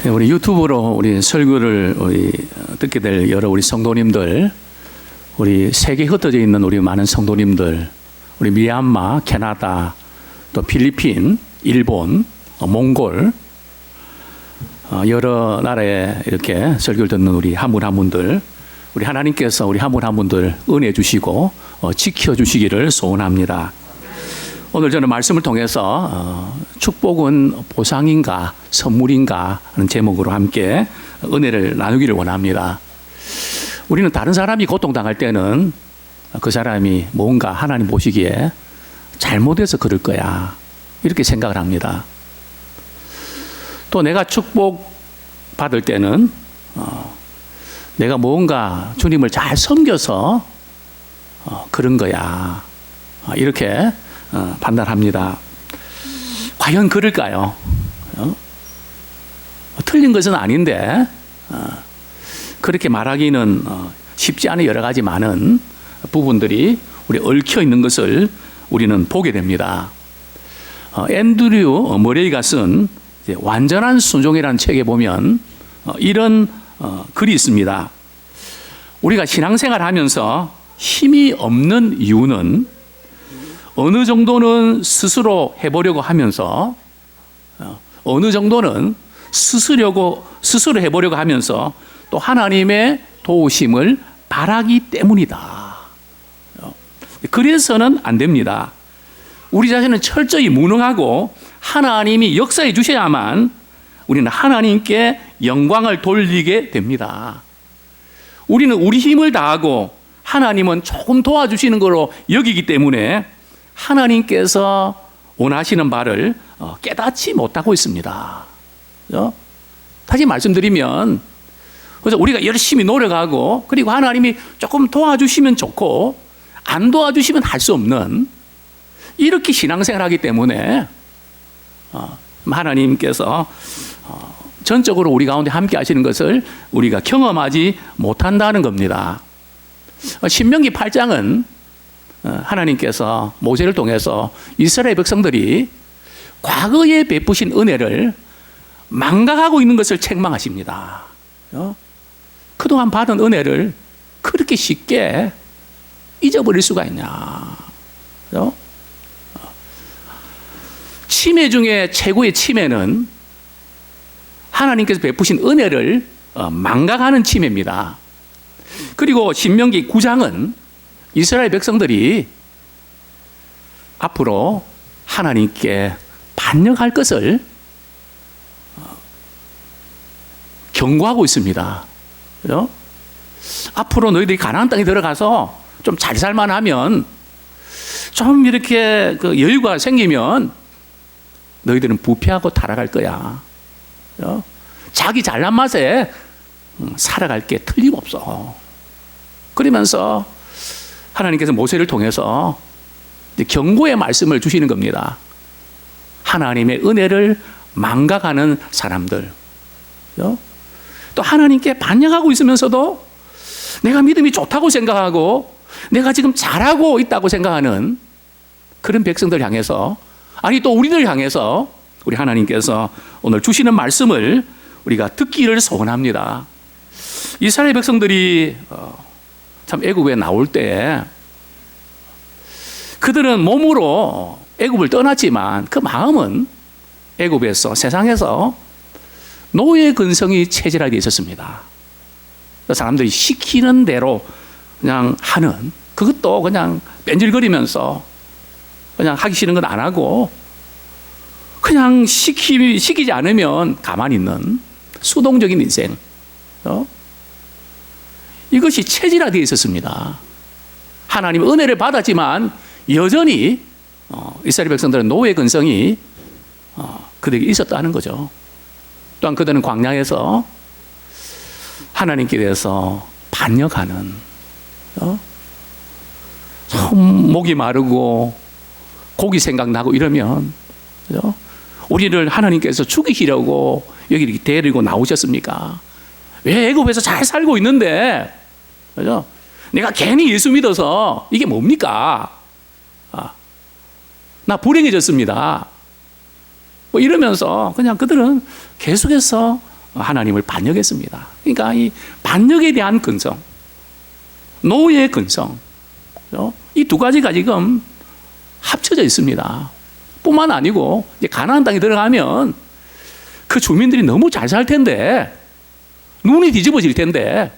우리 유튜브로 우리 설교를 듣게 될 여러 우리 성도님들, 우리 세계에 흩어져 있는 우리 많은 성도님들, 우리 미얀마, 캐나다, 또 필리핀, 일본, 몽골, 여러 나라에 이렇게 설교를 듣는 우리 한 분 한 분들, 우리 하나님께서 우리 한 분 한 분들 은혜 주시고 지켜주시기를 소원합니다. 오늘 저는 말씀을 통해서 축복은 보상인가 선물인가 하는 제목으로 함께 은혜를 나누기를 원합니다. 우리는 다른 사람이 고통당할 때는 그 사람이 뭔가 하나님 보시기에 잘못해서 그럴 거야 이렇게 생각을 합니다. 또 내가 축복 받을 때는 내가 뭔가 주님을 잘 섬겨서 그런 거야 이렇게 판단합니다. 과연 그럴까요? 틀린 것은 아닌데 그렇게 말하기는 쉽지 않은 여러 가지 많은 부분들이 우리 얽혀 있는 것을 우리는 보게 됩니다. 앤드류 머레이가 쓴 완전한 순종이라는 책에 보면 이런 글이 있습니다. 우리가 신앙생활 하면서 힘이 없는 이유는 어느 정도는 스스로 해보려고 하면서 어느 정도는 스스로 해보려고 하면서 또 하나님의 도우심을 바라기 때문이다. 그래서는 안 됩니다. 우리 자신은 철저히 무능하고 하나님이 역사해 주셔야만 우리는 하나님께 영광을 돌리게 됩니다. 우리는 우리 힘을 다하고 하나님은 조금 도와주시는 거로 여기기 때문에 하나님께서 원하시는 바를 깨닫지 못하고 있습니다. 다시 말씀드리면, 그래서 우리가 열심히 노력하고 그리고 하나님이 조금 도와주시면 좋고 안 도와주시면 할 수 없는 이렇게 신앙생활하기 때문에 하나님께서 전적으로 우리 가운데 함께 하시는 것을 우리가 경험하지 못한다는 겁니다. 신명기 8장은 하나님께서 모세를 통해서 이스라엘 백성들이 과거에 베푸신 은혜를 망각하고 있는 것을 책망하십니다. 그동안 받은 은혜를 그렇게 쉽게 잊어버릴 수가 있냐. 침해 중에 최고의 침해는 하나님께서 베푸신 은혜를 망각하는 침해입니다. 그리고 신명기 9장은 이스라엘 백성들이 앞으로 하나님께 반역할 것을 경고하고 있습니다. 앞으로 너희들이 가나안 땅에 들어가서 좀 잘 살만하면 좀 이렇게 그 여유가 생기면 너희들은 부패하고 타락할 거야. 자기 잘난 맛에 살아갈 게 틀림없어. 그러면서 하나님께서 모세를 통해서 경고의 말씀을 주시는 겁니다. 하나님의 은혜를 망각하는 사람들, 또 하나님께 반역하고 있으면서도 내가 믿음이 좋다고 생각하고 내가 지금 잘하고 있다고 생각하는 그런 백성들 향해서, 아니 또 우리들 향해서 우리 하나님께서 오늘 주시는 말씀을 우리가 듣기를 소원합니다. 이스라엘 백성들이 참 애굽에 나올 때 그들은 몸으로 애굽을 떠났지만 그 마음은 애굽에서, 세상에서 노예 근성이 체질화되어 있었습니다. 사람들이 시키는 대로 그냥 하는, 그것도 그냥 뺀질거리면서 그냥 하기 싫은 건 안 하고 그냥 시키지 않으면 가만히 있는 수동적인 인생, 이것이 체질화되어 있었습니다. 하나님의 은혜를 받았지만 여전히 이스라엘 백성들은 노예 근성이 그들에게 있었다는 거죠. 또한 그들은 광야에서 하나님께 대해서 반역하는, 목이 마르고 고기 생각나고 이러면 우리를 하나님께서 죽이시려고 여기 데리고 나오셨습니까? 왜 애굽에서 잘 살고 있는데, 그죠? 내가 괜히 예수 믿어서 이게 뭡니까? 나 불행해졌습니다. 뭐 이러면서 그냥 그들은 계속해서 하나님을 반역했습니다. 그러니까 이 반역에 대한 근성, 노예의 근성, 이 두 가지가 지금 합쳐져 있습니다. 뿐만 아니고 이제 가나안 땅에 들어가면 그 주민들이 너무 잘 살 텐데, 눈이 뒤집어질 텐데,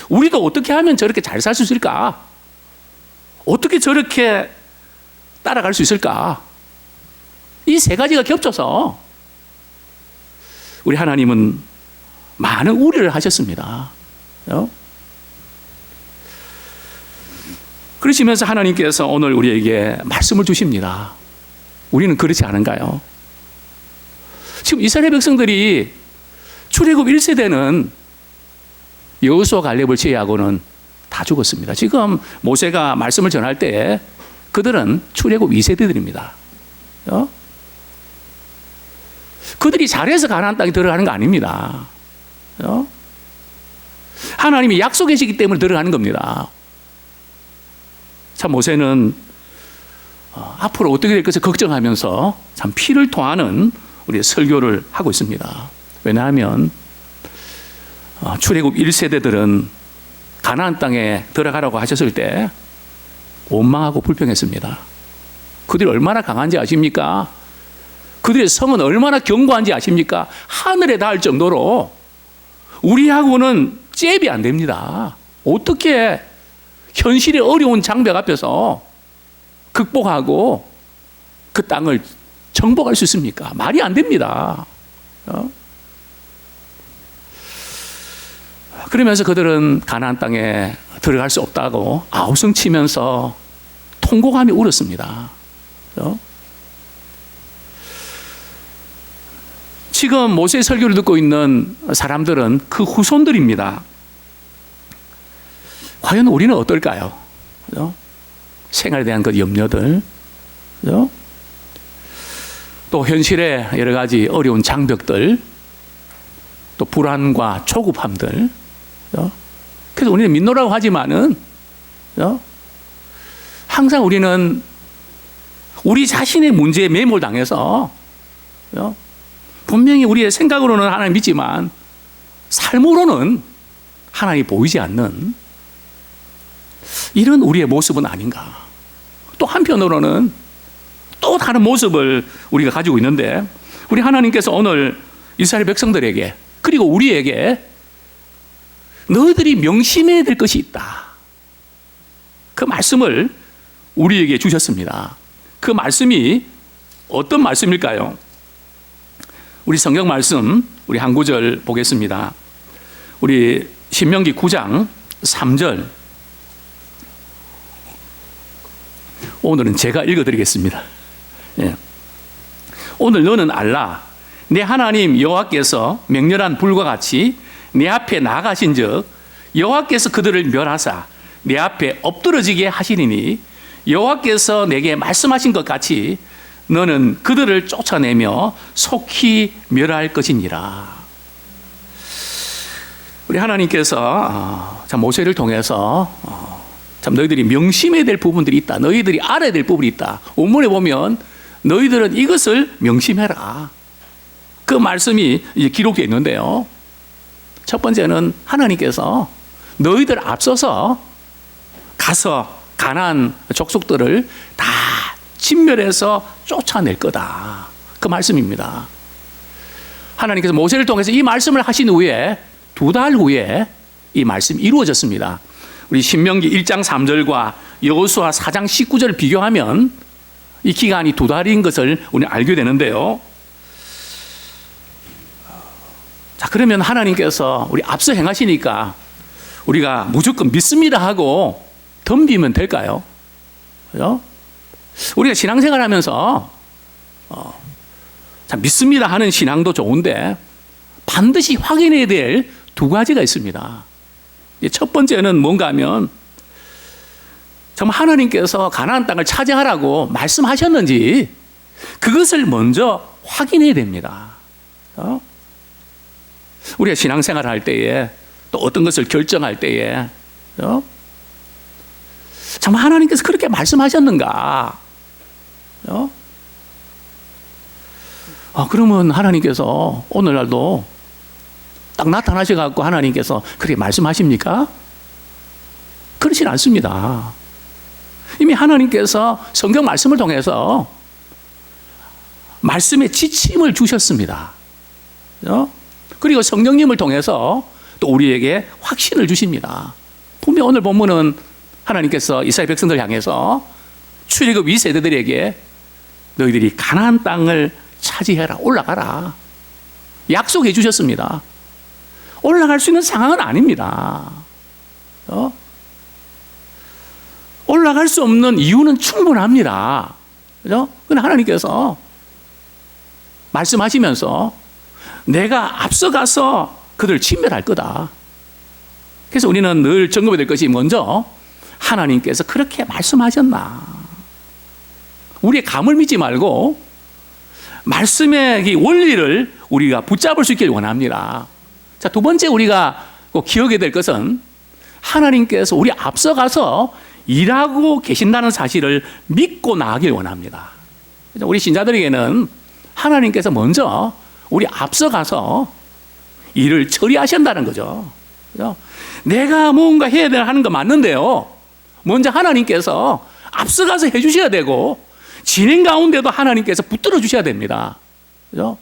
우리도 어떻게 하면 저렇게 잘 살 수 있을까? 어떻게 저렇게 따라갈 수 있을까? 이 세 가지가 겹쳐서 우리 하나님은 많은 우려를 하셨습니다. 그러시면서 하나님께서 오늘 우리에게 말씀을 주십니다. 우리는 그렇지 않은가요? 지금 이스라엘 백성들이 출애굽 1세대는 여호수아 갈렙을 제외하고는 다 죽었습니다. 지금 모세가 말씀을 전할 때 그들은 출애굽 2세대들입니다. 그들이 잘해서 가나안 땅에 들어가는 거 아닙니다. 하나님이 약속하시기 때문에 들어가는 겁니다. 참 모세는 앞으로 어떻게 될 것을 걱정하면서 참 피를 토하는 우리의 설교를 하고 있습니다. 왜냐하면 출애굽 1세대들은 가나안 땅에 들어가라고 하셨을 때 원망하고 불평했습니다. 그들이 얼마나 강한지 아십니까? 그들의 성은 얼마나 견고한지 아십니까? 하늘에 닿을 정도로 우리하고는 잽이 안 됩니다. 어떻게 현실의 어려운 장벽 앞에서 극복하고 그 땅을 정복할 수 있습니까? 말이 안 됩니다. 그러면서 그들은 가나안 땅에 들어갈 수 없다고 아우성치면서 통곡하며 울었습니다. 지금 모세의 설교를 듣고 있는 사람들은 그 후손들입니다. 과연 우리는 어떨까요? 생활에 대한 그 염려들, 또 현실의 여러 가지 어려운 장벽들, 또 불안과 조급함들. 그래서 우리는 믿노라고 하지만은 항상 우리는 우리 자신의 문제에 매몰당해서 분명히 우리의 생각으로는 하나님 믿지만 삶으로는 하나님이 보이지 않는 이런 우리의 모습은 아닌가. 또 한편으로는 또 다른 모습을 우리가 가지고 있는데, 우리 하나님께서 오늘 이스라엘 백성들에게 그리고 우리에게 너희들이 명심해야 될 것이 있다, 그 말씀을 우리에게 주셨습니다. 그 말씀이 어떤 말씀일까요? 우리 성경 말씀, 우리 한 구절 보겠습니다. 우리 신명기 9장 3절. 오늘은 제가 읽어드리겠습니다. 예. 오늘 너는 알라, 내 하나님 여호와께서 맹렬한 불과 같이 내 앞에 나가신즉 여호와께서 그들을 멸하사 내 앞에 엎드러지게 하시리니 여호와께서 내게 말씀하신 것 같이 너는 그들을 쫓아내며 속히 멸할 것이니라. 우리 하나님께서 참 모세를 통해서 참 너희들이 명심해야 될 부분들이 있다, 너희들이 알아야 될 부분이 있다. 원문에 보면 너희들은 이것을 명심해라, 그 말씀이 이제 기록되어 있는데요. 첫 번째는 하나님께서 너희들 앞서서 가서 가나안 족속들을 다 진멸해서 쫓아낼 거다, 그 말씀입니다. 하나님께서 모세를 통해서 이 말씀을 하신 후에 2달 후에 이 말씀이 이루어졌습니다. 우리 신명기 1장 3절과 여호수아 4장 19절을 비교하면 이 기간이 2달인 것을 우리는 알게 되는데요. 자, 그러면 하나님께서 우리 앞서 행하시니까 우리가 무조건 믿습니다 하고 덤비면 될까요? 그죠? 우리가 신앙생활 하면서 자, 믿습니다 하는 신앙도 좋은데 반드시 확인해야 될 2가지가 있습니다. 첫 번째는 뭔가 하면 정말 하나님께서 가나안 땅을 차지하라고 말씀하셨는지 그것을 먼저 확인해야 됩니다. 우리가 신앙생활 할 때에 또 어떤 것을 결정할 때에 정말 하나님께서 그렇게 말씀하셨는가? 그러면 하나님께서 오늘날도 딱 나타나셔갖고 하나님께서 그렇게 말씀하십니까? 그렇진 않습니다. 이미 하나님께서 성경 말씀을 통해서 말씀의 지침을 주셨습니다. 그리고 성령님을 통해서 또 우리에게 확신을 주십니다. 분명 오늘 본문은 하나님께서 이스라엘 백성들 향해서 출애굽 2세대들에게 너희들이 가나안 땅을 차지해라, 올라가라, 약속해 주셨습니다. 올라갈 수 있는 상황은 아닙니다. 올라갈 수 없는 이유는 충분합니다. 그죠? 그런데 하나님께서 말씀하시면서 내가 앞서가서 그들을 진멸할 거다. 그래서 우리는 늘 점검해야 될 것이 먼저 하나님께서 그렇게 말씀하셨나. 우리의 감을 믿지 말고 말씀의 이 원리를 우리가 붙잡을 수 있길 원합니다. 자, 두 번째 우리가 꼭 기억해야 될 것은 하나님께서 우리 앞서가서 일하고 계신다는 사실을 믿고 나가길 원합니다. 우리 신자들에게는 하나님께서 먼저 우리 앞서가서 일을 처리하신다는 거죠. 내가 뭔가 해야 하는 거 맞는데요, 먼저 하나님께서 앞서가서 해주셔야 되고 진행 가운데도 하나님께서 붙들어 주셔야 됩니다. 그죠?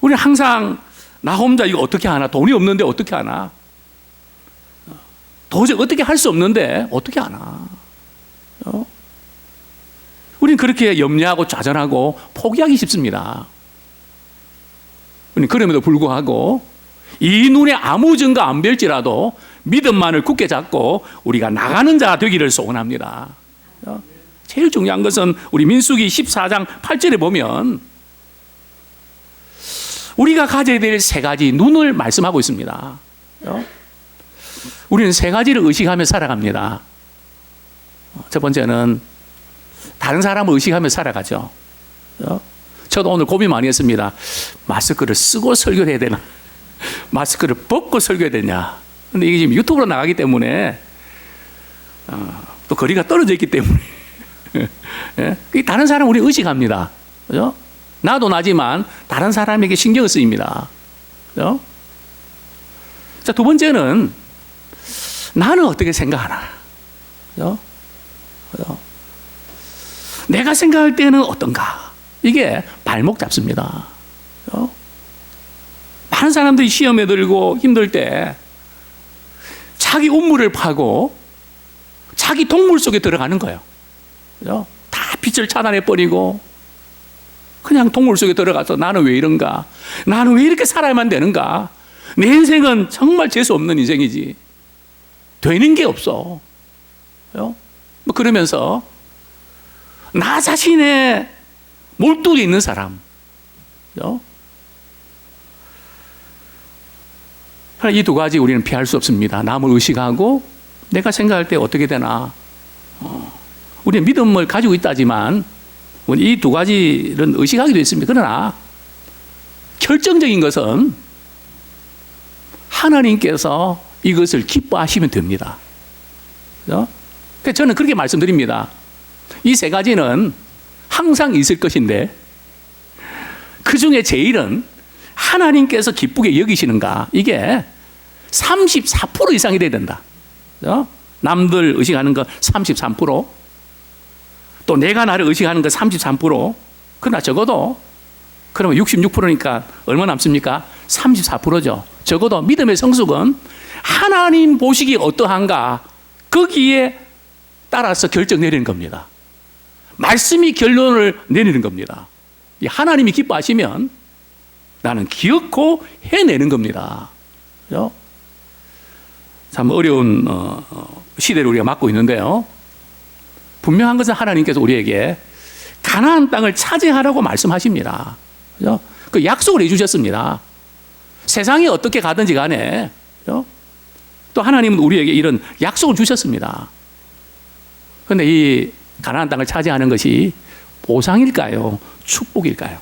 우리는 항상 나 혼자 이거 어떻게 하나, 돈이 없는데 어떻게 하나, 도저히 어떻게 할 수 없는데 어떻게 하나. 우리는 그렇게 염려하고 좌절하고 포기하기 쉽습니다. 우리는 그럼에도 불구하고 이 눈에 아무 증거 안 뵐지라도 믿음만을 굳게 잡고 우리가 나가는 자 되기를 소원합니다. 제일 중요한 것은 우리 민수기 14장 8절에 보면 우리가 가져야 될 세 가지 눈을 말씀하고 있습니다. 우리는 세 가지를 의식하며 살아갑니다. 첫 번째는 다른 사람을 의식하며 살아가죠. 저도 오늘 고민 많이 했습니다. 마스크를 쓰고 설교를 해야 되나? 마스크를 벗고 설교해야 되냐? 근데 이게 지금 유튜브로 나가기 때문에 또 거리가 떨어져 있기 때문에 예? 다른 사람 우리 의식합니다. 그죠? 나도 나지만 다른 사람에게 신경을 쓰입니다. 그죠? 자, 두 번째는 나는 어떻게 생각하나? 그죠? 그죠? 내가 생각할 때는 어떤가? 이게 발목 잡습니다. 그죠? 많은 사람들이 시험에 들고 힘들 때 자기 운물을 파고 자기 동물 속에 들어가는 거예요. 그죠? 다 빛을 차단해버리고 그냥 동물 속에 들어가서 나는 왜 이런가? 나는 왜 이렇게 살아야만 되는가? 내 인생은 정말 재수 없는 인생이지. 되는 게 없어. 그죠? 뭐 그러면서 나 자신의 몰두에 있는 사람. 그죠? 이 두 가지 우리는 피할 수 없습니다. 남을 의식하고 내가 생각할 때 어떻게 되나. 우리는 믿음을 가지고 있다지만 이 두 가지는 의식하기도 했습니다. 그러나 결정적인 것은 하나님께서 이것을 기뻐하시면 됩니다. 그래서 저는 그렇게 말씀드립니다. 이 세 가지는 항상 있을 것인데 그 중에 제일은 하나님께서 기쁘게 여기시는가, 이게 34% 이상이 돼야 된다. 그죠? 남들 의식하는 거 33%, 또 내가 나를 의식하는 거 33%, 그러나 적어도 그러면 66%니까 얼마 남습니까? 34%죠. 적어도 믿음의 성숙은 하나님 보시기 어떠한가, 거기에 따라서 결정 내리는 겁니다. 말씀이 결론을 내리는 겁니다. 하나님이 기뻐하시면 나는 기어코 해내는 겁니다. 그죠? 참 어려운 시대를 우리가 맞고 있는데요. 분명한 것은 하나님께서 우리에게 가나안 땅을 차지하라고 말씀하십니다. 그죠? 그 약속을 해주셨습니다. 세상이 어떻게 가든지 간에, 그죠? 또 하나님은 우리에게 이런 약속을 주셨습니다. 그런데 이 가나안 땅을 차지하는 것이 보상일까요? 축복일까요?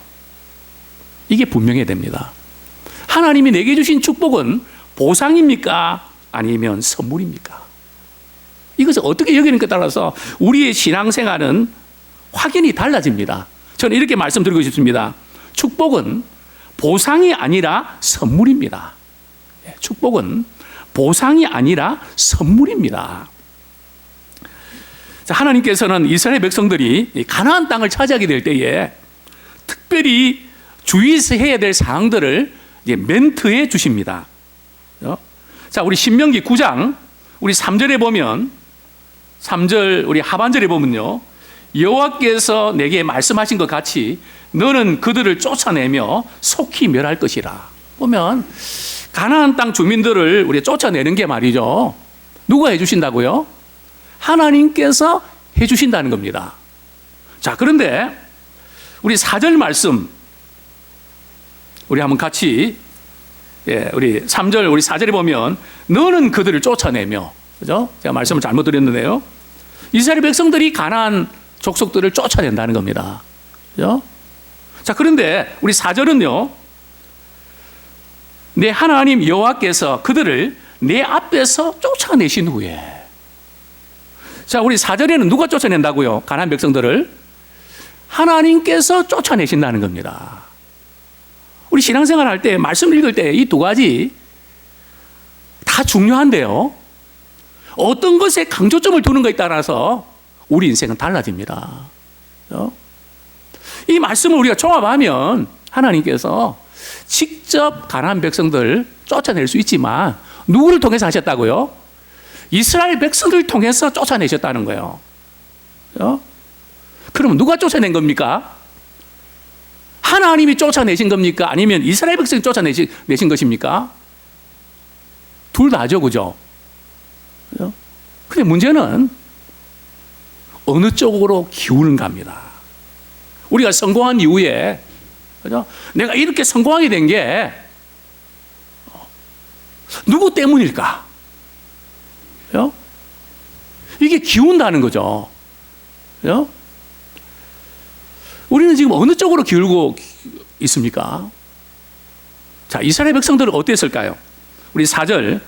이게 분명해야 됩니다. 하나님이 내게 주신 축복은 보상입니까? 아니면 선물입니까? 이것을 어떻게 여기는가에 따라서 우리의 신앙생활은 확연히 달라집니다. 저는 이렇게 말씀드리고 싶습니다. 축복은 보상이 아니라 선물입니다. 축복은 보상이 아니라 선물입니다. 자, 하나님께서는 이스라엘 백성들이 가나안 땅을 차지하게 될 때에 특별히 주의해야 될 사항들을 멘트해 주십니다. 자, 우리 신명기 9장 우리 3절에 보면 3절 우리 하반절에 보면요. 여호와께서 내게 말씀하신 것 같이 너는 그들을 쫓아내며 속히 멸할 것이라. 보면 가나안 땅 주민들을 우리 쫓아내는 게 말이죠. 누가 해주신다고요? 하나님께서 해주신다는 겁니다. 자, 그런데 우리 4절 말씀 우리 한번 같이 우리 3절 우리 4절에 보면 너는 그들을 쫓아내며, 그죠? 제가 말씀을 잘못 드렸는데요. 이스라엘 백성들이 가나안 족속들을 쫓아낸다는 겁니다. 그죠? 자, 그런데 우리 4절은요. 내 하나님 여호와께서 그들을 내 앞에서 쫓아내신 후에, 자, 우리 4절에는 누가 쫓아낸다고요? 가나안 백성들을 하나님께서 쫓아내신다는 겁니다. 우리 신앙생활 할 때 말씀 읽을 때 이 두 가지 다 중요한데요. 어떤 것에 강조점을 두는 것에 따라서 우리 인생은 달라집니다. 이 말씀을 우리가 종합하면 하나님께서 직접 가나안 백성들 쫓아낼 수 있지만 누구를 통해서 하셨다고요? 이스라엘 백성들을 통해서 쫓아내셨다는 거예요. 그러면 누가 쫓아낸 겁니까? 하나님이 쫓아내신 겁니까? 아니면 이스라엘 백성이 쫓아내신 것입니까? 둘 다죠, 그죠? 근데 문제는 어느 쪽으로 기우는가입니다. 우리가 성공한 이후에, 그죠? 내가 이렇게 성공하게 된 게 누구 때문일까? 그죠? 이게 기운다는 거죠. 그죠? 우리는 지금 어느 쪽으로 기울고 있습니까? 자, 이스라엘 백성들은 어땠을까요? 우리 4절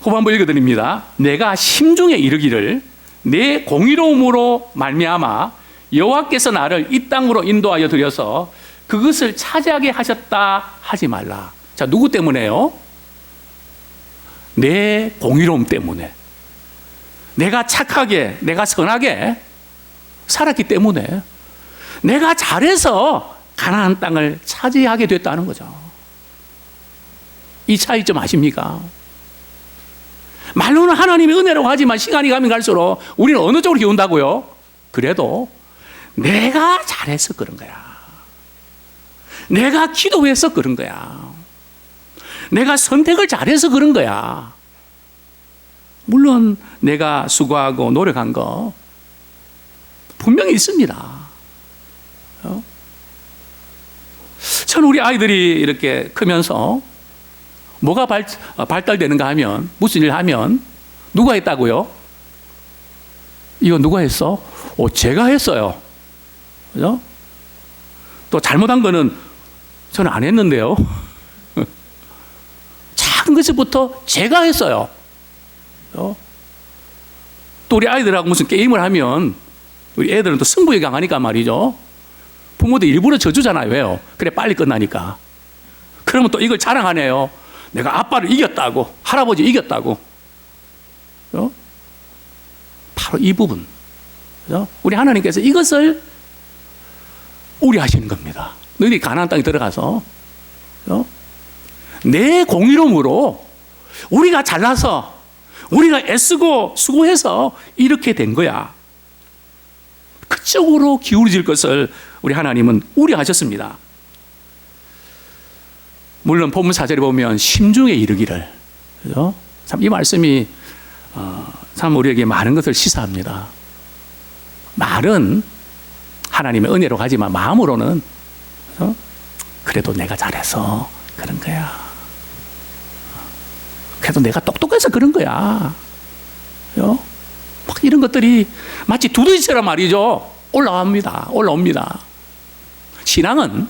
후반부 읽어드립니다. 내가 심중에 이르기를 내 공의로움으로 말미암아 여호와께서 나를 이 땅으로 인도하여 들여서 그것을 차지하게 하셨다 하지 말라. 자, 누구 때문에요? 내 공의로움 때문에. 내가 착하게, 내가 선하게 살았기 때문에 내가 잘해서 가나안 땅을 차지하게 됐다는 거죠. 이 차이점 아십니까? 말로는 하나님의 은혜라고 하지만 시간이 가면 갈수록 우리는 어느 쪽으로 기운다고요? 그래도 내가 잘해서 그런 거야. 내가 기도해서 그런 거야. 내가 선택을 잘해서 그런 거야. 물론 내가 수고하고 노력한 거 분명히 있습니다. 저는 우리 아이들이 이렇게 크면서 뭐가 발달되는가 하면, 무슨 일 하면 누가 했다고요? 이거 누가 했어? 제가 했어요. 그죠? 또 잘못한 거는 저는 안 했는데요. 작은 것부터 제가 했어요. 또 우리 아이들하고 무슨 게임을 하면 우리 애들은 또 승부에 강하니까 말이죠. 부모들 일부러 져주잖아요. 왜요? 그래 빨리 끝나니까. 그러면 또 이걸 자랑하네요. 내가 아빠를 이겼다고, 할아버지 이겼다고. 바로 이 부분. 우리 하나님께서 이것을 우려하시는 겁니다. 너희들이 가나안 땅에 들어가서 내 공의로움으로 우리가 잘나서 우리가 애쓰고 수고해서 이렇게 된 거야. 그쪽으로 기울어질 것을 우리 하나님은 우려하셨습니다. 물론 본문 4절에 보면 심중에 이르기를, 그죠? 참 이 말씀이 참 우리에게 많은 것을 시사합니다. 말은 하나님의 은혜로 가지만 마음으로는, 그죠? 그래도 내가 잘해서 그런 거야. 그래도 내가 똑똑해서 그런 거야. 그죠? 막 이런 것들이 마치 두더지처럼 말이죠. 올라옵니다. 신앙은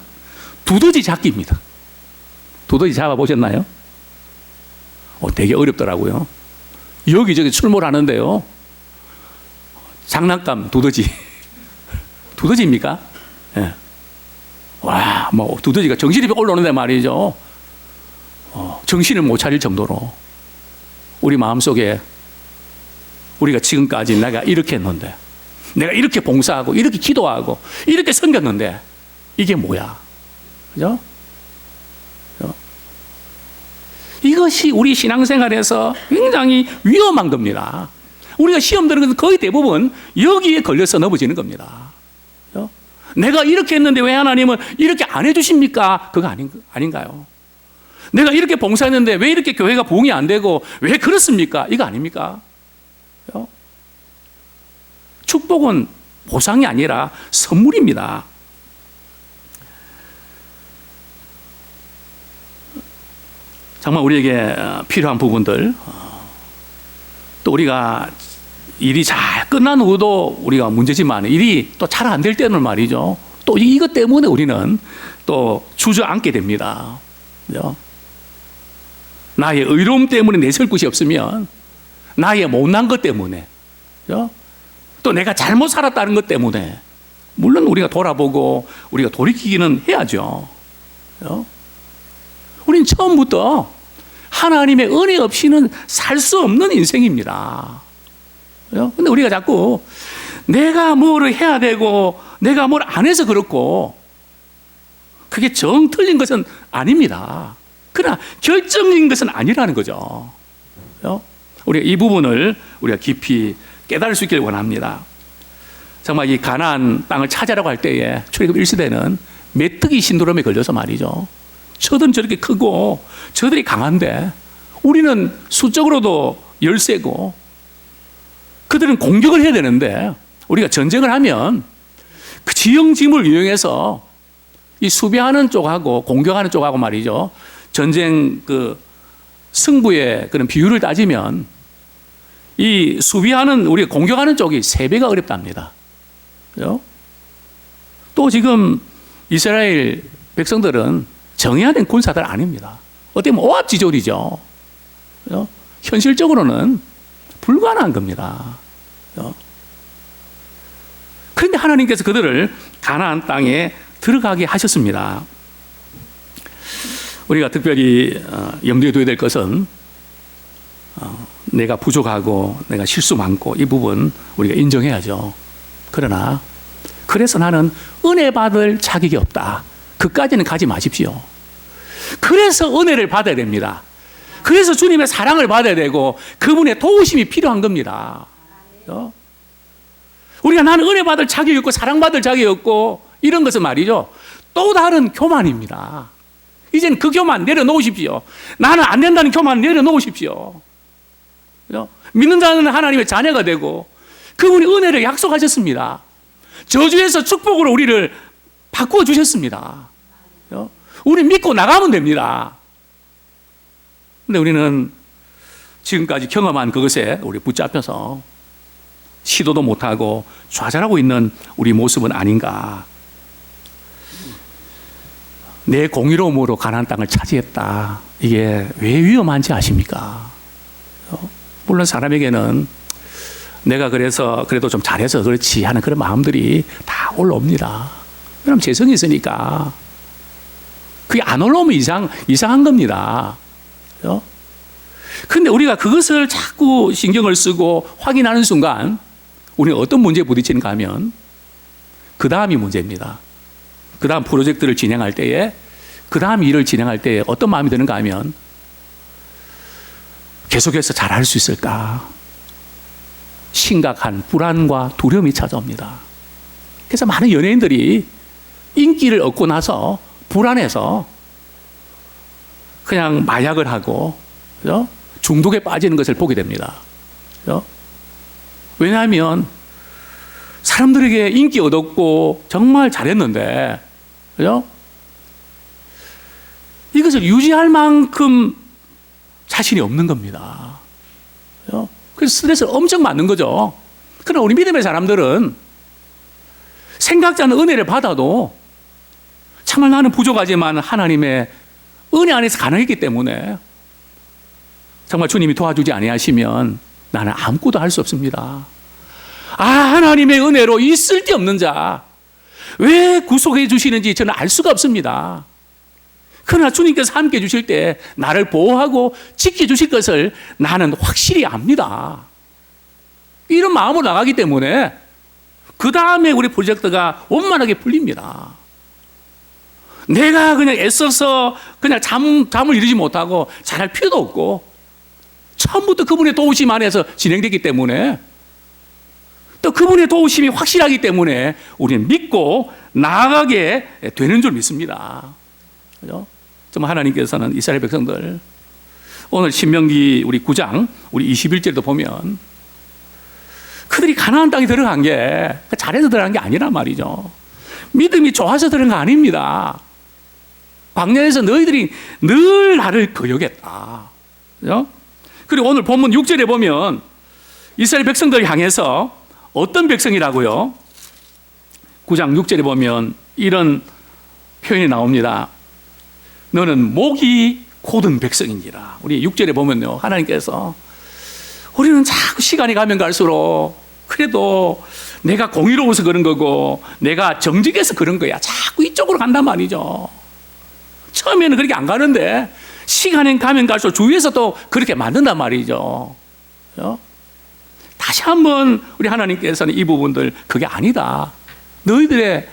두더지 잡기입니다. 두더지 잡아보셨나요? 되게 어렵더라고요. 여기저기 출몰하는데요. 장난감 두더지. 두더지입니까? 예. 와, 뭐 두더지가 정신이 올라오는데 말이죠. 정신을 못 차릴 정도로 우리 마음속에 우리가 지금까지 내가 이렇게 했는데, 내가 이렇게 봉사하고 이렇게 기도하고 이렇게 섬겼는데 이게 뭐야? 그죠? 이것이 우리 신앙생활에서 굉장히 위험한 겁니다. 우리가 시험 드는 것은 거의 대부분 여기에 걸려서 넘어지는 겁니다. 그죠? 내가 이렇게 했는데 왜 하나님은 이렇게 안 해주십니까? 그거 아닌가요? 내가 이렇게 봉사했는데 왜 이렇게 교회가 부흥이 안 되고 왜 그렇습니까? 이거 아닙니까? 그죠? 축복은 보상이 아니라 선물입니다. 정말 우리에게 필요한 부분들, 또 우리가 일이 잘 끝난 후도 우리가 문제지만 일이 또 잘 안 될 때는 말이죠, 또 이것 때문에 우리는 또 주저앉게 됩니다. 그죠? 나의 의로움 때문에 내설 곳이 없으면, 나의 못난 것 때문에, 그죠? 또 내가 잘못 살았다는 것 때문에, 물론 우리가 돌아보고 우리가 돌이키기는 해야죠. 그죠? 우린 처음부터 하나님의 은혜 없이는 살 수 없는 인생입니다. 그런데 우리가 자꾸 내가 뭐를 해야 되고 내가 뭘 안 해서 그렇고, 그게 정 틀린 것은 아닙니다. 그러나 결정적인 것은 아니라는 거죠. 우리가 이 부분을 우리가 깊이 깨달을 수 있기를 원합니다. 정말 이 가나안 땅을 찾아라고 할 때에 출애굽 1세대는 메뚜기 신드롬에 걸려서 말이죠, 저들은 저렇게 크고 저들이 강한데 우리는 수적으로도 열세고 그들은 공격을 해야 되는데, 우리가 전쟁을 하면 그 지형짐을 이용해서 이 수비하는 쪽하고 공격하는 쪽하고 말이죠, 전쟁 그 승부의 그런 비율을 따지면 이 수비하는, 우리가 공격하는 쪽이 3배가 어렵답니다. 그죠? 또 지금 이스라엘 백성들은 정해야 된 군사들 아닙니다. 어떻게 보면 오합지졸이죠. 그죠? 현실적으로는 불가능한 겁니다. 그죠? 그런데 하나님께서 그들을 가나안 땅에 들어가게 하셨습니다. 우리가 특별히 염두에 둬야 될 것은, 내가 부족하고 내가 실수 많고 이 부분 우리가 인정해야죠. 그러나 그래서 나는 은혜 받을 자격이 없다, 그까지는 가지 마십시오. 그래서 은혜를 받아야 됩니다. 그래서 주님의 사랑을 받아야 되고 그분의 도우심이 필요한 겁니다. 우리가 나는 은혜 받을 자격이 없고 사랑받을 자격이 없고 이런 것은 말이죠, 또 다른 교만입니다. 이제는 그 교만 내려놓으십시오. 나는 안 된다는 교만 내려놓으십시오. 믿는 자는 하나님의 자녀가 되고 그분이 은혜를 약속하셨습니다. 저주에서 축복으로 우리를 바꾸어 주셨습니다. 우리 믿고 나가면 됩니다. 근데 우리는 지금까지 경험한 그것에 우리 붙잡혀서 시도도 못하고 좌절하고 있는 우리 모습은 아닌가. 내 공의로움으로 가나안 땅을 차지했다, 이게 왜 위험한지 아십니까? 물론 사람에게는 내가 그래서 그래도 좀 잘해서 그렇지 하는 그런 마음들이 다 올라옵니다. 그럼 재성이 있으니까. 그게 안 올라오면 이상한 겁니다. 그런데 우리가 그것을 자꾸 신경을 쓰고 확인하는 순간 우리는 어떤 문제에 부딪히는가 하면 그 다음이 문제입니다. 그 다음 프로젝트를 진행할 때에, 그 다음 일을 진행할 때에 어떤 마음이 드는가 하면, 계속해서 잘할 수 있을까? 심각한 불안과 두려움이 찾아옵니다. 그래서 많은 연예인들이 인기를 얻고 나서 불안해서 그냥 마약을 하고, 그죠? 중독에 빠지는 것을 보게 됩니다. 그죠? 왜냐하면 사람들에게 인기 얻었고 정말 잘했는데, 그죠? 이것을 유지할 만큼 자신이 없는 겁니다. 그죠? 그래서 스트레스를 엄청 받는 거죠. 그러나 우리 믿음의 사람들은 생각지 않은 은혜를 받아도 정말 나는 부족하지만 하나님의 은혜 안에서 가능했기 때문에 정말 주님이 도와주지 아니하시면 나는 아무것도 할 수 없습니다. 아, 하나님의 은혜로 이 쓸데없는 자 왜 구속해 주시는지 저는 알 수가 없습니다. 그러나 주님께서 함께 해주실 때 나를 보호하고 지켜주실 것을 나는 확실히 압니다. 이런 마음으로 나가기 때문에 그 다음에 우리 프로젝트가 원만하게 풀립니다. 내가 그냥 애써서 그냥 잠을 이루지 못하고 잘할 필요도 없고 처음부터 그분의 도우심 안에서 진행되기 때문에 또 그분의 도우심이 확실하기 때문에 우리는 믿고 나아가게 되는 줄 믿습니다. 그죠? 정말 하나님께서는 이스라엘 백성들 오늘 신명기 우리 9장 우리 21절도 보면 그들이 가나안 땅에 들어간 게 잘해서 들어간 게 아니란 말이죠. 믿음이 좋아서 들어간 거 아닙니다. 광야에서 너희들이 늘 나를 거역했다. 그죠? 그리고 오늘 본문 6절에 보면 이스라엘 백성들 향해서 어떤 백성이라고요? 9장 6절에 보면 이런 표현이 나옵니다. 너는 목이 곧은 백성이니라. 우리 6절에 보면요, 하나님께서 우리는 자꾸 시간이 가면 갈수록 그래도 내가 공의로워서 그런 거고 내가 정직해서 그런 거야. 자꾸 이쪽으로 간단 말이죠. 처음에는 그렇게 안 가는데 시간이 가면 갈수록 주위에서 또 그렇게 만든단 말이죠. 다시 한번 우리 하나님께서는 이 부분들 그게 아니다. 너희들의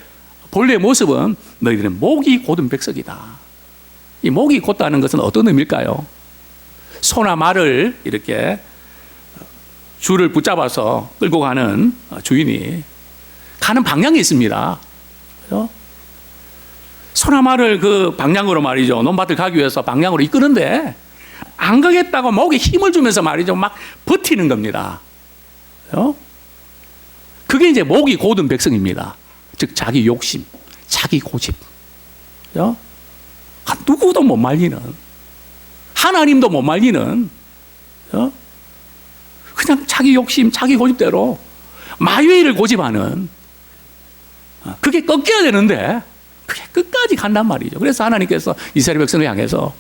본래 모습은 너희들의 목이 곧은 백성이다. 이 목이 곧다는 것은 어떤 의미일까요? 소나 말을 이렇게 줄을 붙잡아서 끌고 가는 주인이 가는 방향이 있습니다. 그렇죠? 소나 말을 그 방향으로 말이죠. 논밭을 가기 위해서 방향으로 이끄는데 안 가겠다고 목에 힘을 주면서 말이죠. 막 버티는 겁니다. 그렇죠? 그게 이제 목이 곧은 백성입니다. 즉 자기 욕심, 자기 고집. 그렇죠? 누구도 못 말리는, 하나님도 못 말리는, 그렇죠? 그냥 자기 욕심, 자기 고집대로 마귀를 고집하는, 그게 꺾여야 되는데 그게 끝까지 간단 말이죠. 그래서 하나님께서 이스라엘 백성을 향해서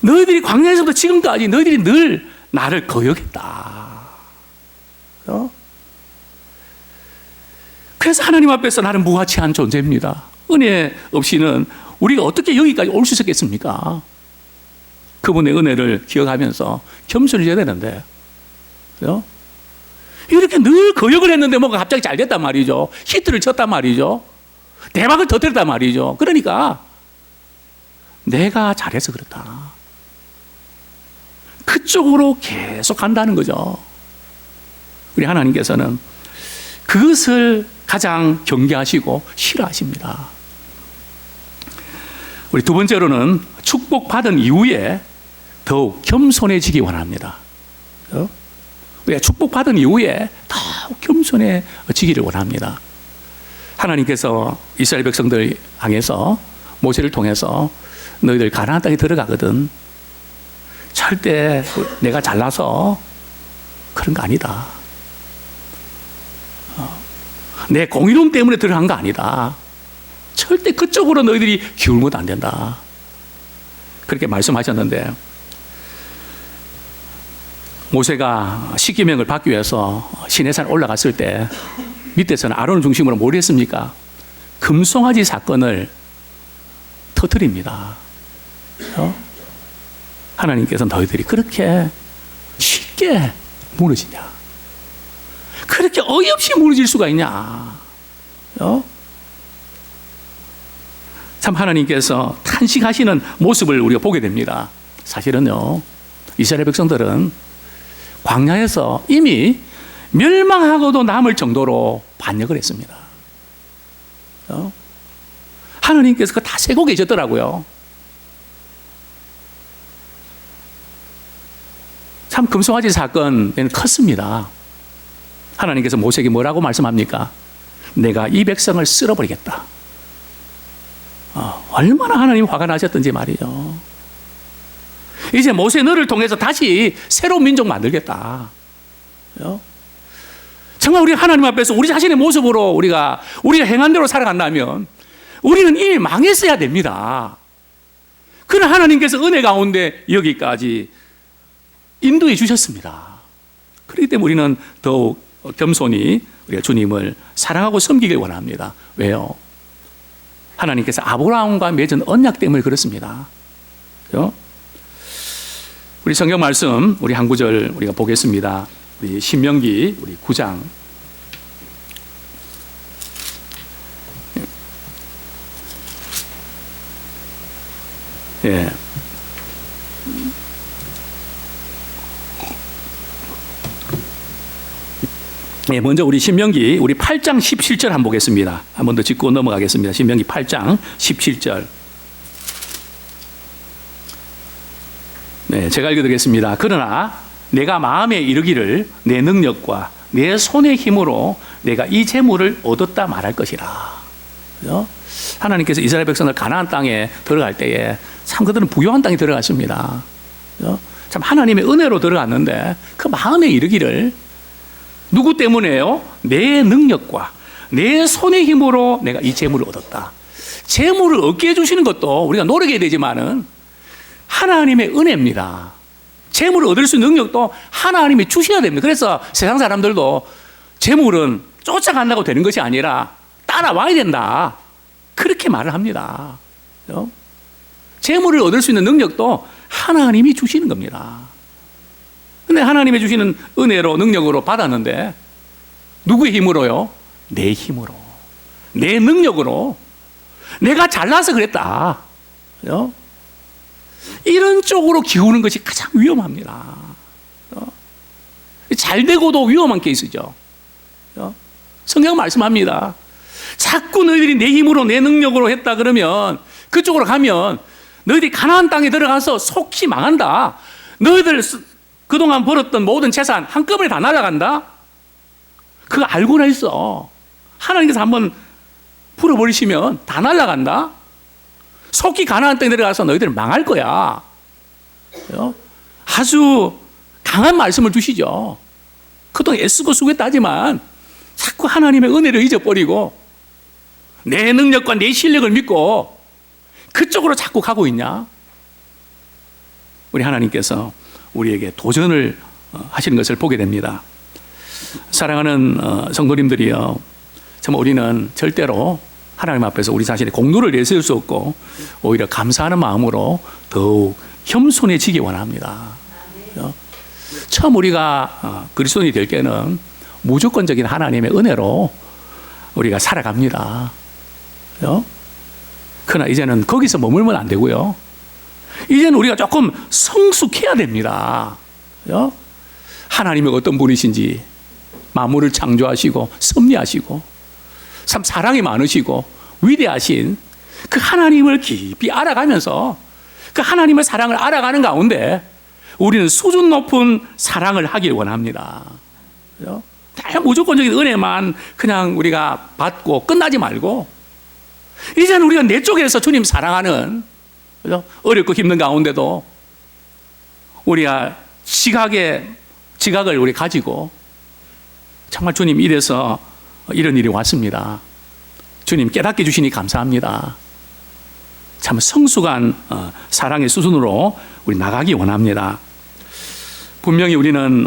너희들이 광야에서부터 지금까지 너희들이 늘 나를 거역했다. 그렇죠? 그래서 하나님 앞에서 나는 무가치한 존재입니다. 은혜 없이는 우리가 어떻게 여기까지 올 수 있었겠습니까? 그분의 은혜를 기억하면서 겸손해져야 되는데, 그렇죠? 이렇게 늘 거역을 했는데 뭐가 갑자기 잘 됐단 말이죠. 히트를 쳤단 말이죠. 대박을 터뜨렸단 말이죠. 그러니까 내가 잘해서 그렇다. 그쪽으로 계속 간다는 거죠. 우리 하나님께서는 그것을 가장 경계하시고 싫어하십니다. 우리 두 번째로는 축복받은 이후에 더욱 겸손해지기 원합니다. 우리가 축복받은 이후에 더욱 겸손해지기를 원합니다. 하나님께서 이스라엘 백성들 향해서 모세를 통해서 너희들 가나안 땅에 들어가거든. 절대 내가 잘나서 그런 거 아니다. 내 공의로움 때문에 들어간 거 아니다. 절대 그쪽으로 너희들이 기울면 안 된다. 그렇게 말씀하셨는데 모세가 십계명을 받기 위해서 시내산 올라갔을 때 밑에서는 아론을 중심으로 뭘 했습니까? 금송아지 사건을 터뜨립니다. 하나님께서 너희들이 그렇게 쉽게 무너지냐? 그렇게 어이없이 무너질 수가 있냐? 참 하나님께서 탄식하시는 모습을 우리가 보게 됩니다. 사실은요, 이스라엘 백성들은 광야에서 이미 멸망하고도 남을 정도로 반역을 했습니다. 하나님께서 그거 다 세고 계셨더라고요. 참 금송아지 사건은 컸습니다. 하나님께서 모세에게 뭐라고 말씀합니까? 내가 이 백성을 쓸어버리겠다. 얼마나 하나님이 화가 나셨던지 말이죠. 이제 모세 너를 통해서 다시 새로운 민족 만들겠다. 정말 우리 하나님 앞에서 우리 자신의 모습으로 우리가 행한 대로 살아간다면 우리는 이미 망했어야 됩니다. 그러나 하나님께서 은혜 가운데 여기까지 인도해 주셨습니다. 그렇기 때문에 우리는 더욱 겸손히 우리가 주님을 사랑하고 섬기길 원합니다. 왜요? 하나님께서 아브라함과 맺은 언약 때문에 그렇습니다. 그죠? 우리 성경 말씀 우리 한 구절 우리가 보겠습니다. 우리 신명기 우리 9장. 예. 예, 먼저 우리 신명기 우리 8장 17절 한번 보겠습니다. 한 번 더 짚고 넘어가겠습니다. 신명기 8장 17절. 네, 제가 읽어드리겠습니다. 그러나 내가 마음에 이르기를 내 능력과 내 손의 힘으로 내가 이 재물을 얻었다 말할 것이라. 그죠? 하나님께서 이스라엘 백성을 가나안 땅에 들어갈 때에 참 그들은 부유한 땅에 들어갔습니다. 그죠? 참 하나님의 은혜로 들어갔는데 그 마음에 이르기를 누구 때문에요? 내 능력과 내 손의 힘으로 내가 이 재물을 얻었다. 재물을 얻게 해주시는 것도 우리가 노력해야 되지만은 하나님의 은혜입니다. 재물을 얻을 수 있는 능력도 하나님이 주셔야 됩니다. 그래서 세상 사람들도 재물은 쫓아간다고 되는 것이 아니라 따라와야 된다. 그렇게 말을 합니다. 그렇죠? 재물을 얻을 수 있는 능력도 하나님이 주시는 겁니다. 근데 하나님이 주시는 은혜로 능력으로 받았는데 누구의 힘으로요? 내 힘으로, 내 능력으로, 내가 잘나서 그랬다. 그죠? 이런 쪽으로 기우는 것이 가장 위험합니다. 그죠? 잘 되고도 위험한 케이스죠. 그죠? 성경 말씀합니다. 자꾸 너희들이 내 힘으로 내 능력으로 했다 그러면 그쪽으로 가면 너희들이 가나안 땅에 들어가서 속히 망한다. 너희들 그동안 벌었던 모든 재산 한꺼번에 다 날아간다? 그거 알고나 있어. 하나님께서 한번 풀어버리시면 다 날아간다? 속히 가나안 땅에 들어가서 너희들은 망할 거야. 아주 강한 말씀을 주시죠. 그동안 애쓰고 수고했다지만 자꾸 하나님의 은혜를 잊어버리고 내 능력과 내 실력을 믿고 그쪽으로 자꾸 가고 있냐? 우리 하나님께서 우리에게 도전을 하시는 것을 보게 됩니다. 사랑하는 성도님들이요, 정말 우리는 절대로 하나님 앞에서 우리 자신의 공로를 내세울 수 없고 오히려 감사하는 마음으로 더욱 겸손해지기 원합니다. 처음 우리가 그리스도인이 될 때는 무조건적인 하나님의 은혜로 우리가 살아갑니다. 그러나 이제는 거기서 머물면 안 되고요. 이제는 우리가 조금 성숙해야 됩니다. 하나님이 어떤 분이신지, 만물을 창조하시고 섭리하시고 참 사랑이 많으시고 위대하신 그 하나님을 깊이 알아가면서 그 하나님의 사랑을 알아가는 가운데 우리는 수준 높은 사랑을 하길 원합니다. 그냥 무조건적인 은혜만 그냥 우리가 받고 끝나지 말고 이제는 우리가 내 쪽에서 주님 사랑하는, 그죠? 어렵고 힘든 가운데도 우리가 지각을 우리 가지고 정말 주님 이래서 이런 일이 왔습니다. 주님 깨닫게 주시니 감사합니다. 참 성숙한 사랑의 수준으로 우리 나가기 원합니다. 분명히 우리는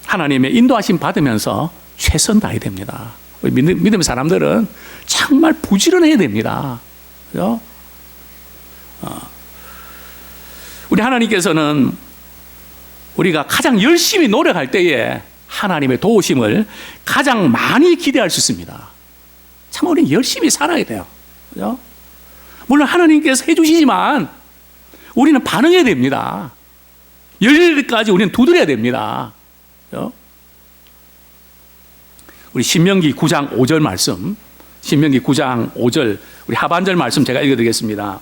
하나님의 인도하심 받으면서 최선 다해야 됩니다. 믿음의 사람들은 정말 부지런해야 됩니다. 그죠? 우리 하나님께서는 우리가 가장 열심히 노력할 때에 하나님의 도우심을 가장 많이 기대할 수 있습니다. 참 우리는 열심히 살아야 돼요. 그죠? 물론 하나님께서 해주시지만 우리는 반응해야 됩니다. 열릴 때까지 우리는 두드려야 됩니다. 그죠? 우리 신명기 9장 5절 말씀, 신명기 9장 5절 우리 하반절 말씀 제가 읽어드리겠습니다.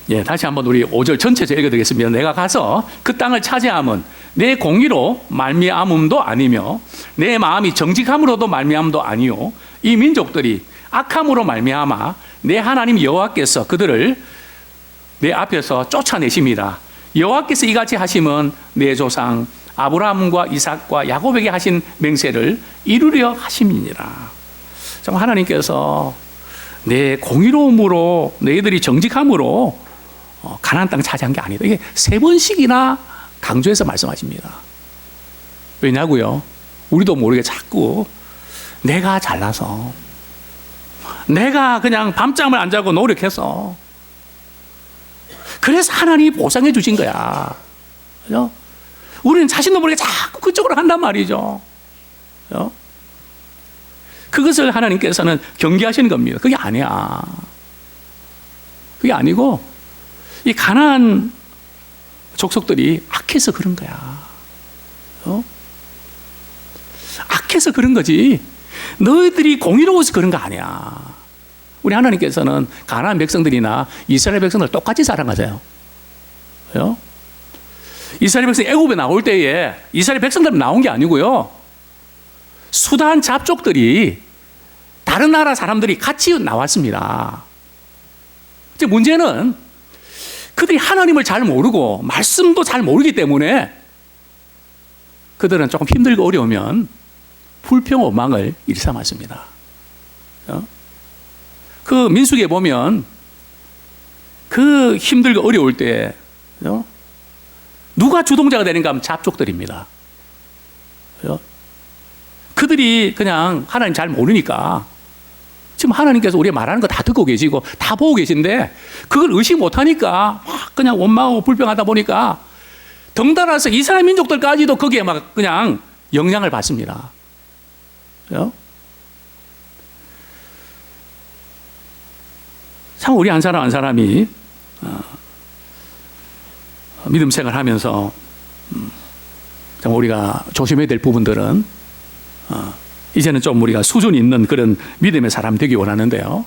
예, 다시 한번 우리 5절 전체 제가 읽어드리겠습니다. 내가 가서 그 땅을 차지함은 내 공의로 말미암음도 아니며 내 마음이 정직함으로도 말미암음도 아니요 이 민족들이 악함으로 말미암아 내 하나님 여호와께서 그들을 내 앞에서 쫓아내십니다. 여호와께서 이같이 하심은 내 조상 아브라함과 이삭과 야곱에게 하신 맹세를 이루려 하심이니라. 정말 하나님께서 내 공의로움으로 너희들이 정직함으로 가나안 땅 차지한 게 아니다. 이게 3번씩이나 강조해서 말씀하십니다. 왜냐고요? 우리도 모르게 자꾸 내가 잘나서, 내가 그냥 밤잠을 안 자고 노력해서, 그래서 하나님이 보상해 주신 거야. 그죠? 우리는 자신도 모르게 자꾸 그쪽으로 간단 말이죠. 그죠? 그것을 하나님께서는 경계하시는 겁니다. 그게 아니야. 그게 아니고, 이 가나안 족속들이 악해서 그런 거야. 악해서 그런 거지. 너희들이 공의로워서 그런 거 아니야. 우리 하나님께서는 가나안 백성들이나 이스라엘 백성들 똑같이 사랑하세요. 그죠? 이스라엘 백성이 애굽에 나올 때에 이스라엘 백성들은 나온 게 아니고요. 수단 잡족들이 다른 나라 사람들이 같이 나왔습니다. 이제 문제는 그들이 하나님을 잘 모르고 말씀도 잘 모르기 때문에 그들은 조금 힘들고 어려우면 불평 원망을 일삼았습니다. 그 민수기에 보면 그 힘들고 어려울 때 누가 주동자가 되는가 하면 잡족들입니다. 그들이 그냥 하나님 잘 모르니까 지금 하나님께서 우리가 말하는 거 다 듣고 계시고 다 보고 계신데 그걸 의식 못하니까 막 그냥 원망하고 불평하다 보니까 덩달아서 이스라엘 민족들까지도 거기에 막 그냥 영향을 받습니다. 참 우리 한 사람 한 사람이 믿음 생활하면서 참 우리가 조심해야 될 부분들은 이제는 좀 우리가 수준 있는 그런 믿음의 사람 되기 원하는데요.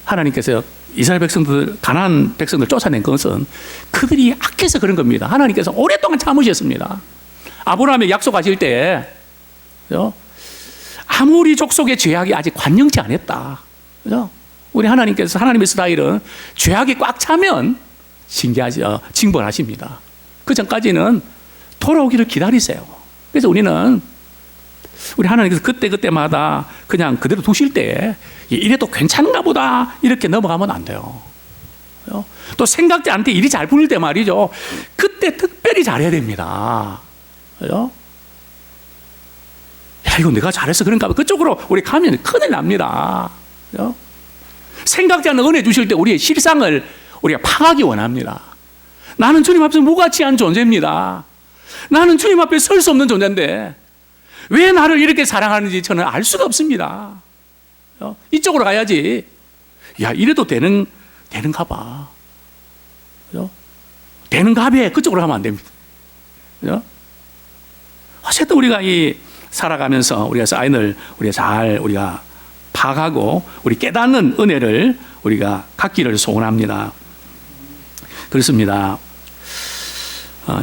하나님께서 이스라엘 백성들, 가나안 백성들 쫓아낸 것은 그들이 악해서 그런 겁니다. 하나님께서 오랫동안 참으셨습니다. 아브라함에 약속하실 때 아무리 족속의 죄악이 아직 관영치 않았다. 그죠? 우리 하나님께서 하나님의 스타일은 죄악이 꽉 차면 징벌하십니다. 그 전까지는 돌아오기를 기다리세요. 그래서 우리는 우리 하나님께서 그때마다 그냥 그대로 두실 때 이래도 괜찮은가 보다 이렇게 넘어가면 안 돼요. 또 생각지 않게 일이 잘 풀릴 때 말이죠. 그때 특별히 잘해야 됩니다. 야, 이거 내가 잘해서 그런가 봐. 그쪽으로 우리 가면 큰일 납니다. 생각지 않는 은혜 주실 때 우리의 실상을 우리가 파악하기 원합니다. 나는 주님 앞에서 무가치한 존재입니다. 나는 주님 앞에 설 수 없는 존재인데 왜 나를 이렇게 사랑하는지 저는 알 수가 없습니다. 이쪽으로 가야지. 야, 이래도 되는가 봐. 되는가 봐. 그쪽으로 가면 안 됩니다. 어쨌든 우리가 살아가면서 우리가 사인을 우리가 파악하고 우리 깨닫는 은혜를 우리가 갖기를 소원합니다. 그렇습니다.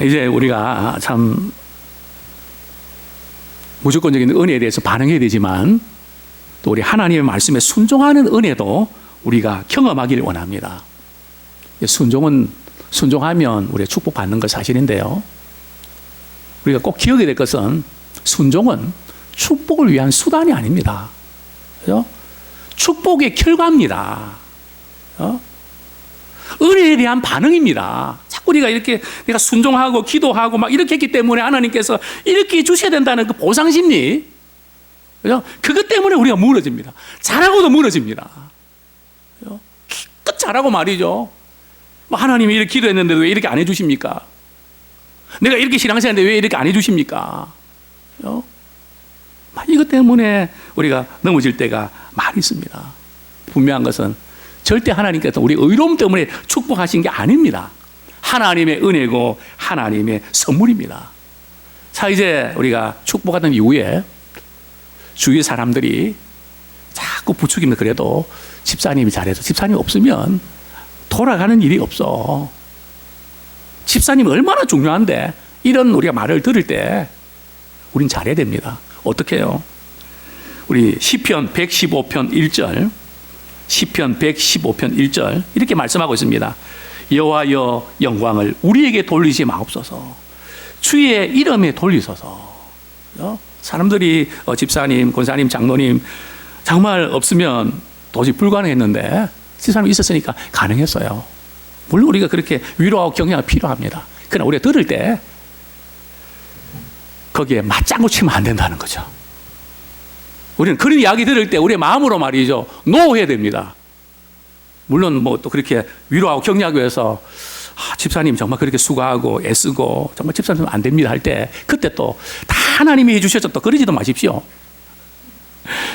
이제 우리가 참 무조건적인 은혜에 대해서 반응해야 되지만 또 우리 하나님의 말씀에 순종하는 은혜도 우리가 경험하기를 원합니다. 순종하면 우리가 축복받는 것 사실인데요. 우리가 꼭 기억해야 될 것은 순종은 축복을 위한 수단이 아닙니다. 그죠? 축복의 결과입니다. 은혜에 대한 반응입니다. 자꾸 우리가 이렇게 내가 순종하고 기도하고 막 이렇게 했기 때문에 하나님께서 이렇게 주셔야 된다는 그 보상심리, 그죠? 그것 때문에 우리가 무너집니다. 잘하고도 무너집니다. 기껏 잘하고 말이죠. 하나님이 이렇게 기도했는데 왜 이렇게 안 해주십니까? 내가 이렇게 신앙생활했는데 왜 이렇게 안 해주십니까? 이것 때문에 우리가 넘어질 때가 많이 있습니다. 분명한 것은 절대 하나님께서 우리 의로움 때문에 축복하신 게 아닙니다. 하나님의 은혜고 하나님의 선물입니다. 자, 이제 우리가 축복받은 이후에 주위 사람들이 자꾸 부추기면 그래도 집사님이 잘해서 집사님 없으면 돌아가는 일이 없어. 집사님이 얼마나 중요한데 이런 우리가 말을 들을 때 우린 잘해야 됩니다. 어떻게 해요? 우리 시편 115편 1절, 시편 115편 1절 이렇게 말씀하고 있습니다. 여호와여 영광을 우리에게 돌리지 마옵소서. 주의 이름에 돌리소서. 사람들이 집사님, 권사님, 장로님 정말 없으면 도저히 불가능했는데 집사님이 있었으니까 가능했어요. 물론 우리가 그렇게 위로하고 격려가 필요합니다. 그러나 우리가 들을 때 거기에 맞장구 치면 안 된다는 거죠. 우리는 그런 이야기 들을 때 우리의 마음으로 말이죠, 노해야 됩니다. 물론 뭐 또 그렇게 위로하고 격려하기 위해서 집사님 정말 그렇게 수고하고 애쓰고 정말 집사님 안 됩니다 할 때 그때 또 다 하나님이 해주셔서 또 그러지도 마십시오.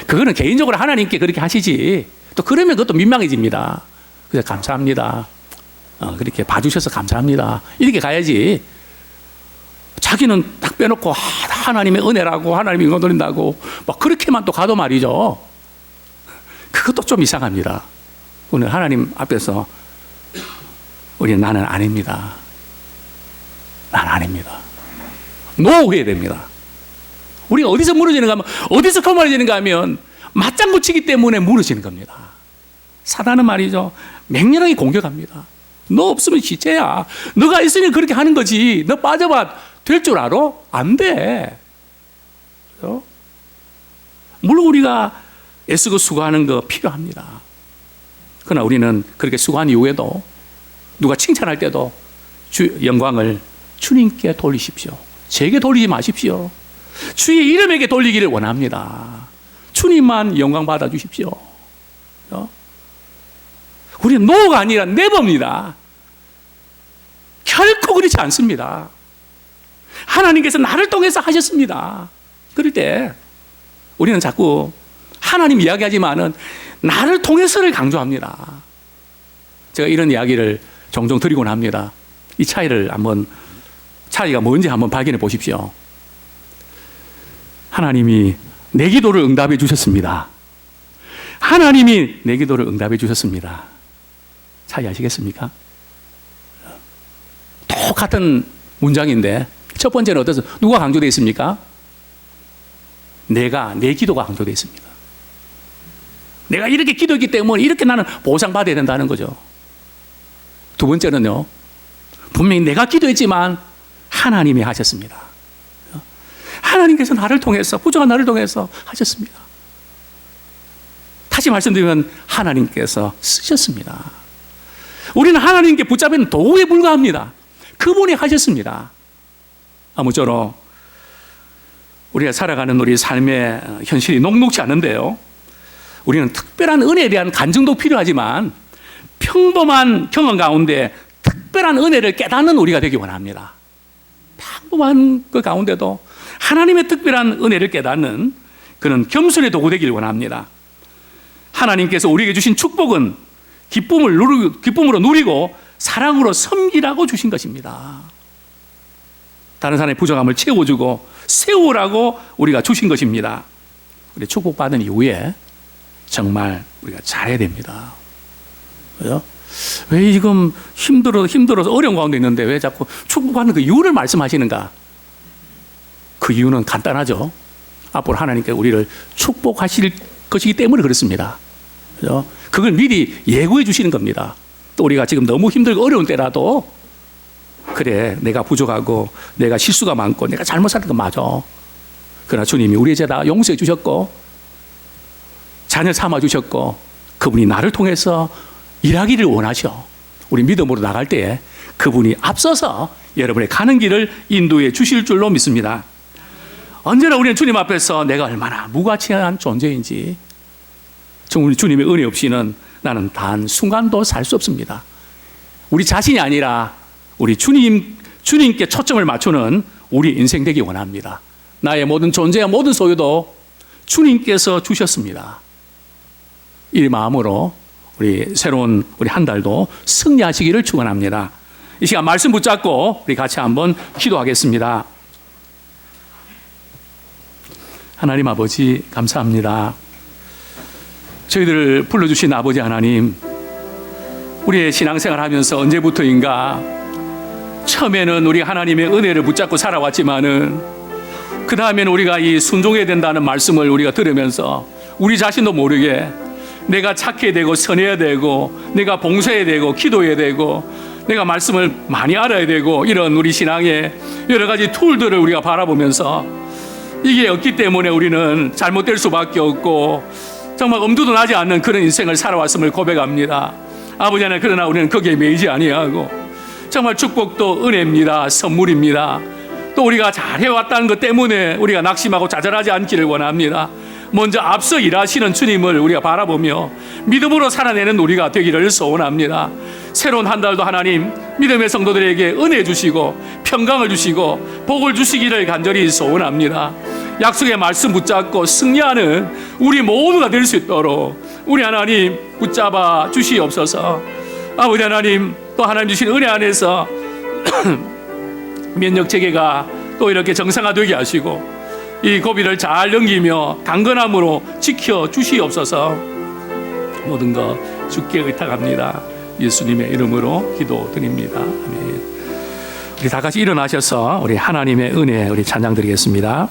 그거는 개인적으로 하나님께 그렇게 하시지, 또 그러면 그것도 민망해집니다. 그래서 감사합니다. 그렇게 봐주셔서 감사합니다. 이렇게 가야지. 자기는 딱 빼놓고 하나님의 은혜라고 하나님이 이거 드린다고 막 그렇게만 또 가도 말이죠. 그것도 좀 이상합니다. 오늘 하나님 앞에서 우리는 나는 아닙니다. 나는 아닙니다. 노후해야 됩니다. 우리가 어디서 무너지는가 하면, 어디서 거만해지는가 하면 맞장구 치기 때문에 무너지는 겁니다. 사단은 말이죠, 맹렬하게 공격합니다. 너 없으면 시체야. 너가 있으면 그렇게 하는 거지. 너 빠져봐 될 줄 알아? 안 돼. 그렇죠? 물론 우리가 애쓰고 수고하는 거 필요합니다. 그러나 우리는 그렇게 수고한 이후에도 누가 칭찬할 때도 영광을 주님께 돌리십시오. 제게 돌리지 마십시오. 주의 이름에게 돌리기를 원합니다. 주님만 영광 받아주십시오. 그렇죠? 우리는 노가 아니라 네버입니다. 결코 그렇지 않습니다. 하나님께서 나를 통해서 하셨습니다. 그럴 때 우리는 자꾸 하나님 이야기하지만은 나를 통해서를 강조합니다. 제가 이런 이야기를 종종 드리곤 합니다. 이 차이가 뭔지 한번 발견해 보십시오. 하나님이 내 기도를 응답해 주셨습니다. 하나님이 내 기도를 응답해 주셨습니다. 차이 아시겠습니까? 똑같은 문장인데 첫 번째는 어떠세요? 누가 강조되어 있습니까? 내 기도가 강조되어 있습니다. 내가 이렇게 기도했기 때문에 이렇게 나는 보상받아야 된다는 거죠. 두 번째는요, 분명히 내가 기도했지만 하나님이 하셨습니다. 하나님께서 나를 통해서, 부족한 나를 통해서 하셨습니다. 다시 말씀드리면 하나님께서 쓰셨습니다. 우리는 하나님께 붙잡힌 도구에 불과합니다. 그분이 하셨습니다. 아무쪼록 우리가 살아가는 우리 삶의 현실이 녹록지 않은데요, 우리는 특별한 은혜에 대한 간증도 필요하지만 평범한 경험 가운데 특별한 은혜를 깨닫는 우리가 되기 원합니다. 평범한 그 가운데도 하나님의 특별한 은혜를 깨닫는 그런 겸손의 도구 되기를 원합니다. 하나님께서 우리에게 주신 축복은 기쁨으로 누리고 사랑으로 섬기라고 주신 것입니다. 다른 사람의 부족함을 채워주고 세우라고 우리가 주신 것입니다. 우리 축복받은 이후에 정말 우리가 잘해야 됩니다. 그죠? 왜 지금 힘들어서 어려운 가운데 있는데 왜 자꾸 축복받는 그 이유를 말씀하시는가? 그 이유는 간단하죠. 앞으로 하나님께 우리를 축복하실 것이기 때문에 그렇습니다. 그죠? 그걸 미리 예고해 주시는 겁니다. 또 우리가 지금 너무 힘들고 어려운 때라도 그래, 내가 부족하고 내가 실수가 많고 내가 잘못 살던 건 맞아. 그러나 주님이 우리의 죄 다 용서해 주셨고 자녀 삼아 주셨고 그분이 나를 통해서 일하기를 원하셔. 우리 믿음으로 나갈 때에 그분이 앞서서 여러분의 가는 길을 인도해 주실 줄로 믿습니다. 언제나 우리는 주님 앞에서 내가 얼마나 무가치한 존재인지, 우리 주님의 은혜 없이는 나는 단 순간도 살 수 없습니다. 우리 자신이 아니라 우리 주님께 초점을 맞추는 우리 인생 되기 원합니다. 나의 모든 존재와 모든 소유도 주님께서 주셨습니다. 이 마음으로 우리 새로운 우리 한 달도 승리하시기를 축원합니다. 이 시간 말씀 붙잡고 우리 같이 한번 기도하겠습니다. 하나님 아버지 감사합니다. 저희들을 불러주신 아버지 하나님, 우리의 신앙생활 하면서 언제부터인가 처음에는 우리 하나님의 은혜를 붙잡고 살아왔지만은 그 다음에는 우리가 이 순종해야 된다는 말씀을 우리가 들으면서 우리 자신도 모르게 내가 착해야 되고 선해야 되고 내가 봉사해야 되고 기도해야 되고 내가 말씀을 많이 알아야 되고 이런 우리 신앙의 여러 가지 툴들을 우리가 바라보면서 이게 없기 때문에 우리는 잘못될 수밖에 없고 정말 엄두도 나지 않는 그런 인생을 살아왔음을 고백합니다. 아버지 하나님, 그러나 우리는 거기에 매이지 아니하고 정말 축복도 은혜입니다. 선물입니다. 또 우리가 잘해왔다는 것 때문에 우리가 낙심하고 좌절하지 않기를 원합니다. 먼저 앞서 일하시는 주님을 우리가 바라보며 믿음으로 살아내는 우리가 되기를 소원합니다. 새로운 한 달도 하나님 믿음의 성도들에게 은혜 주시고 평강을 주시고 복을 주시기를 간절히 소원합니다. 약속의 말씀 붙잡고 승리하는 우리 모두가 될 수 있도록 우리 하나님 붙잡아 주시옵소서. 아버지 하나님, 또 하나님 주신 은혜 안에서 면역 체계가 또 이렇게 정상화되게 하시고 이 고비를 잘 넘기며 강건함으로 지켜 주시옵소서. 모든 것 주께 의탁합니다. 예수님의 이름으로 기도드립니다. 아멘. 우리 다 같이 일어나셔서 우리 하나님의 은혜 우리 찬양 드리겠습니다.